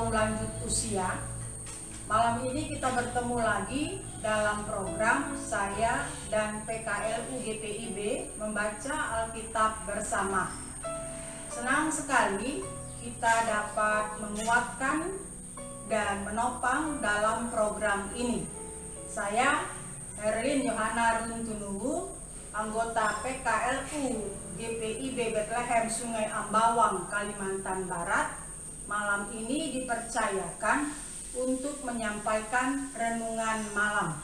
kaum lanjut usia. Malam ini kita bertemu lagi dalam program saya dan PKLU GPIB membaca Alkitab bersama. Senang sekali kita dapat menguatkan dan menopang dalam program ini. Saya Herlin Yohana Runtunuwu, anggota PKLU GPIB Bethlehem Sungai Ambawang, Kalimantan Barat, malam ini dipercayakan untuk menyampaikan renungan malam.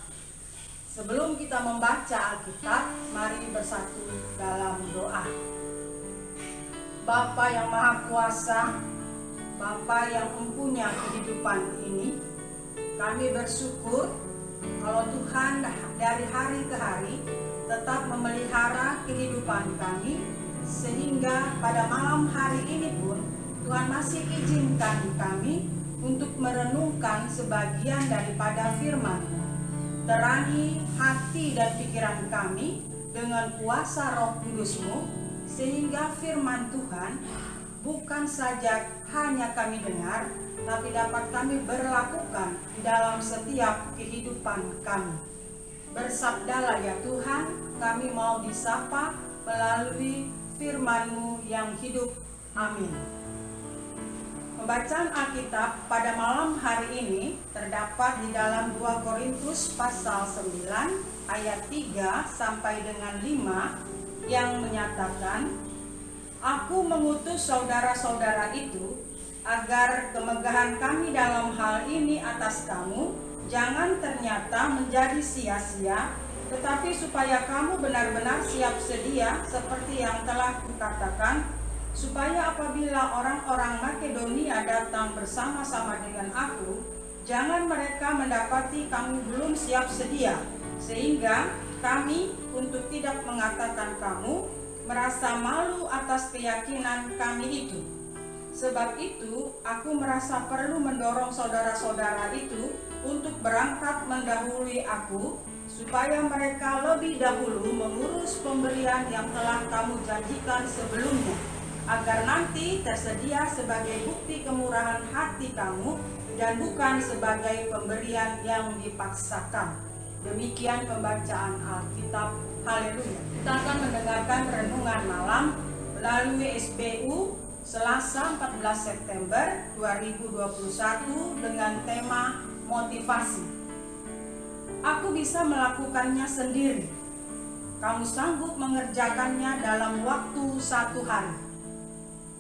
Sebelum kita membaca Alkitab, mari bersatu dalam doa. Bapa yang Maha Kuasa, Bapa yang mempunyai kehidupan ini, kami bersyukur kalau Tuhan dari hari ke hari tetap memelihara kehidupan kami, sehingga pada malam hari ini pun Tuhan masih izinkan kami untuk merenungkan sebagian daripada firman-Mu. Terangi hati dan pikiran kami dengan kuasa Roh Kudus-Mu, sehingga firman Tuhan bukan saja hanya kami dengar, tapi dapat kami berlakukan di dalam setiap kehidupan kami. Bersabdalah ya Tuhan, kami mau disapa melalui firman-Mu yang hidup. Amin. Pembacaan Alkitab pada malam hari ini terdapat di dalam 2 Korintus pasal 9 ayat 3 sampai dengan 5 yang menyatakan, "Aku mengutus saudara-saudara itu agar kemegahan kami dalam hal ini atas kamu jangan ternyata menjadi sia-sia, tetapi supaya kamu benar-benar siap sedia seperti yang telah kukatakan, supaya apabila orang-orang Makedonia datang bersama-sama dengan aku, jangan mereka mendapati kami belum siap sedia, sehingga kami untuk tidak mengatakan kamu merasa malu atas keyakinan kami itu. Sebab itu, aku merasa perlu mendorong saudara-saudara itu untuk berangkat mendahului aku, supaya mereka lebih dahulu mengurus pemberian yang telah kamu janjikan sebelumnya, agar nanti tersedia sebagai bukti kemurahan hati kamu dan bukan sebagai pemberian yang dipaksakan." Demikian pembacaan Alkitab. Haleluya. Kita akan mendengarkan renungan malam melalui SBU Selasa 14 September 2021 dengan tema motivasi. Aku bisa melakukannya sendiri. Kamu sanggup mengerjakannya dalam waktu 1 hari.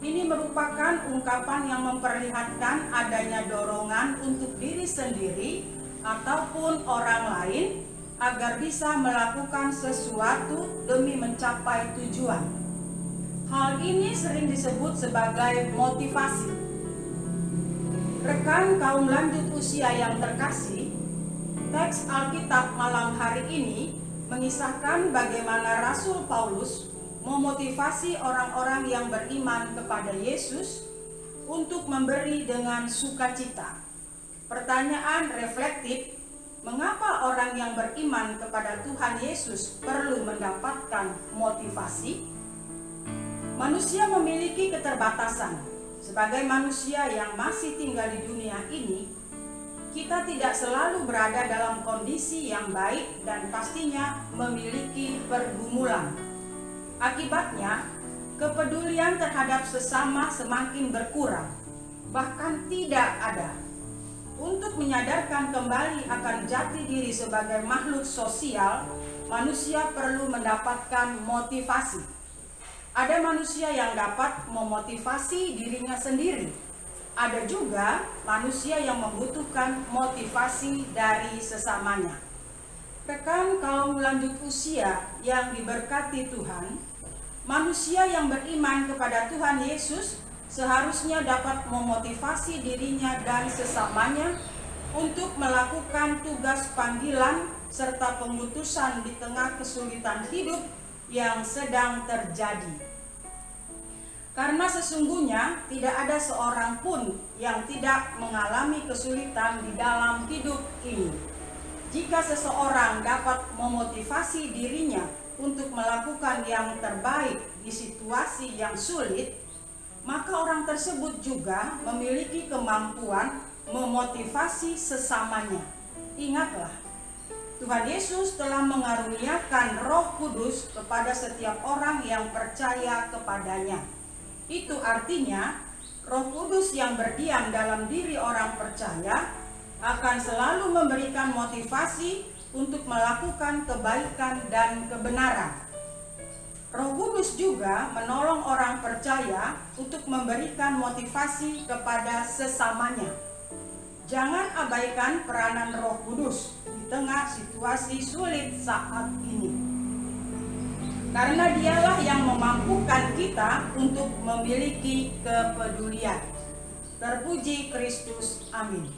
Ini merupakan ungkapan yang memperlihatkan adanya dorongan untuk diri sendiri ataupun orang lain agar bisa melakukan sesuatu demi mencapai tujuan. Hal ini sering disebut sebagai motivasi. Rekan kaum lanjut usia yang terkasih, teks Alkitab malam hari ini mengisahkan bagaimana Rasul Paulus memotivasi orang-orang yang beriman kepada Yesus untuk memberi dengan sukacita. Pertanyaan reflektif, mengapa orang yang beriman kepada Tuhan Yesus perlu mendapatkan motivasi? Manusia memiliki keterbatasan. Sebagai manusia yang masih tinggal di dunia ini, kita tidak selalu berada dalam kondisi yang baik dan pastinya memiliki pergumulan. Akibatnya, kepedulian terhadap sesama semakin berkurang, bahkan tidak ada. Untuk menyadarkan kembali akan jati diri sebagai makhluk sosial, manusia perlu mendapatkan motivasi. Ada manusia yang dapat memotivasi dirinya sendiri. Ada juga manusia yang membutuhkan motivasi dari sesamanya. Rekan kaum lanjut usia yang diberkati Tuhan, manusia yang beriman kepada Tuhan Yesus seharusnya dapat memotivasi dirinya dan sesamanya untuk melakukan tugas panggilan serta pengutusan di tengah kesulitan hidup yang sedang terjadi. Karena sesungguhnya tidak ada seorang pun yang tidak mengalami kesulitan di dalam hidup ini. Jika seseorang dapat memotivasi dirinya untuk melakukan yang terbaik di situasi yang sulit, maka orang tersebut juga memiliki kemampuan memotivasi sesamanya. Ingatlah, Tuhan Yesus telah mengaruniakan Roh Kudus kepada setiap orang yang percaya kepadanya. Itu artinya Roh Kudus yang berdiam dalam diri orang percaya akan selalu memberikan motivasi untuk melakukan kebaikan dan kebenaran. Roh Kudus juga menolong orang percaya untuk memberikan motivasi kepada sesamanya. Jangan abaikan peranan Roh Kudus di tengah situasi sulit saat ini. Karena dialah yang memampukan kita untuk memiliki kepedulian. Terpuji Kristus. Amin.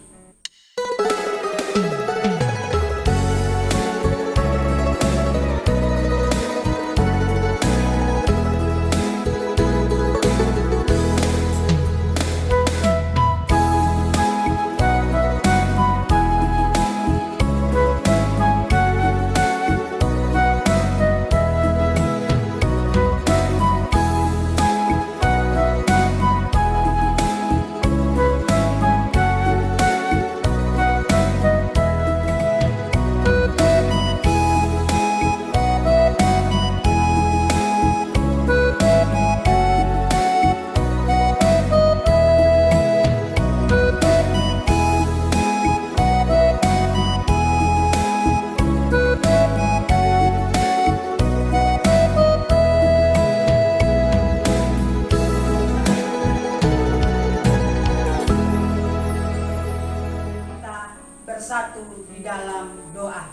Bersatu di dalam doa.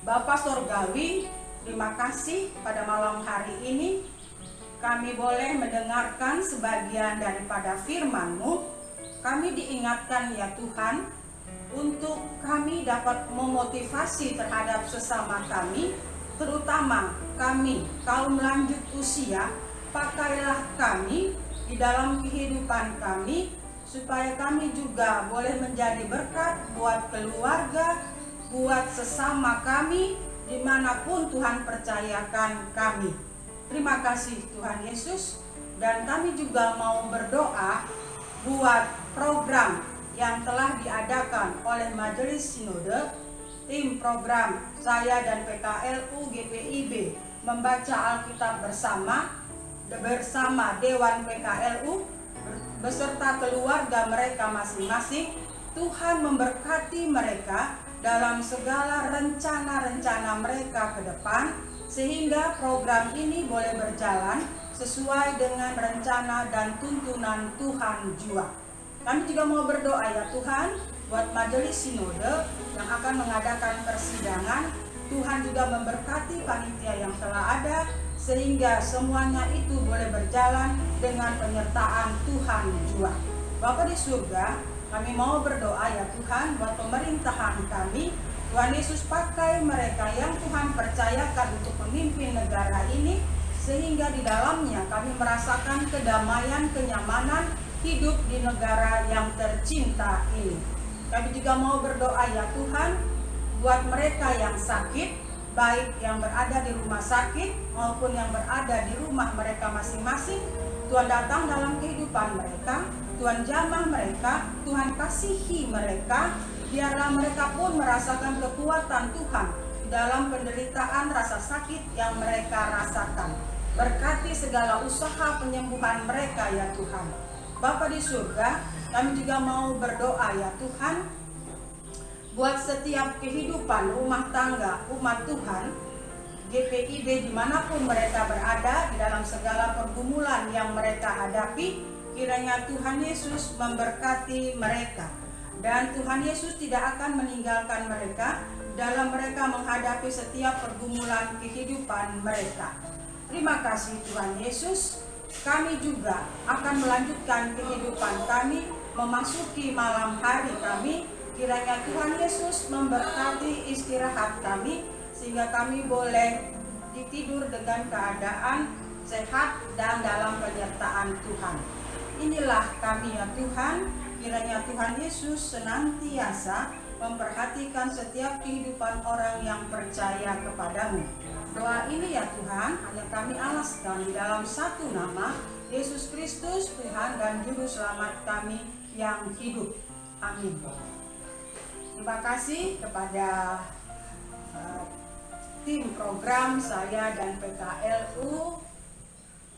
Bapa Sorgawi, terima kasih pada malam hari ini kami boleh mendengarkan sebagian daripada firman-Mu. Kami diingatkan ya Tuhan, untuk kami dapat memotivasi terhadap sesama kami, terutama kami kaum lanjut usia. Pakailah kami di dalam kehidupan kami, supaya kami juga boleh menjadi berkat buat keluarga, buat sesama kami, dimanapun Tuhan percayakan kami. Terima kasih Tuhan Yesus. Dan kami juga mau berdoa buat program yang telah diadakan oleh Majelis Sinode, tim program saya dan PKLU GPIB membaca Alkitab bersama Dewan PKLU beserta keluarga mereka masing-masing. Tuhan memberkati mereka dalam segala rencana-rencana mereka ke depan, sehingga program ini boleh berjalan sesuai dengan rencana dan tuntunan Tuhan jua. Kami juga mau berdoa ya Tuhan, buat Majelis Sinode yang akan mengadakan persidangan. Tuhan juga memberkati panitia yang telah ada, sehingga semuanya itu boleh berjalan dengan penyertaan Tuhan jua. Bapa di surga, kami mau berdoa ya Tuhan buat pemerintahan kami. Tuhan Yesus pakai mereka yang Tuhan percayakan untuk memimpin negara ini, sehingga di dalamnya kami merasakan kedamaian, kenyamanan hidup di negara yang tercinta ini. Kami juga mau berdoa ya Tuhan buat mereka yang sakit, baik yang berada di rumah sakit maupun yang berada di rumah mereka masing-masing. Tuhan datang dalam kehidupan mereka, Tuhan jamah mereka, Tuhan kasihi mereka. Biarlah mereka pun merasakan kekuatan Tuhan dalam penderitaan rasa sakit yang mereka rasakan. Berkati segala usaha penyembuhan mereka ya Tuhan. Bapa di surga, kami juga mau berdoa ya Tuhan buat setiap kehidupan rumah tangga umat Tuhan GPIB dimanapun mereka berada, di dalam segala pergumulan yang mereka hadapi. Kiranya Tuhan Yesus memberkati mereka, dan Tuhan Yesus tidak akan meninggalkan mereka dalam mereka menghadapi setiap pergumulan kehidupan mereka. Terima kasih Tuhan Yesus. Kami juga akan melanjutkan kehidupan kami, memasuki malam hari kami. Kiranya Tuhan Yesus memberkati istirahat kami, sehingga kami boleh tidur dengan keadaan sehat dan dalam penyertaan Tuhan. Inilah kami ya Tuhan. Kiranya Tuhan Yesus senantiasa memperhatikan setiap kehidupan orang yang percaya kepadamu. Doa ini ya Tuhan hanya kami alaskan di dalam satu nama, Yesus Kristus, Tuhan dan Juru Selamat kami yang hidup. Amin. Terima kasih kepada tim program saya dan PKLU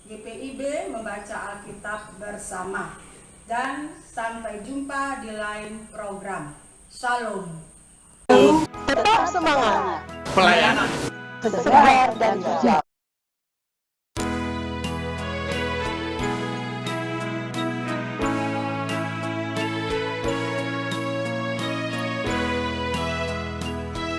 GPIB membaca Alkitab bersama. Dan sampai jumpa di lain program. Shalom. Tetap semangat. Pelayanan Segar dan hijau.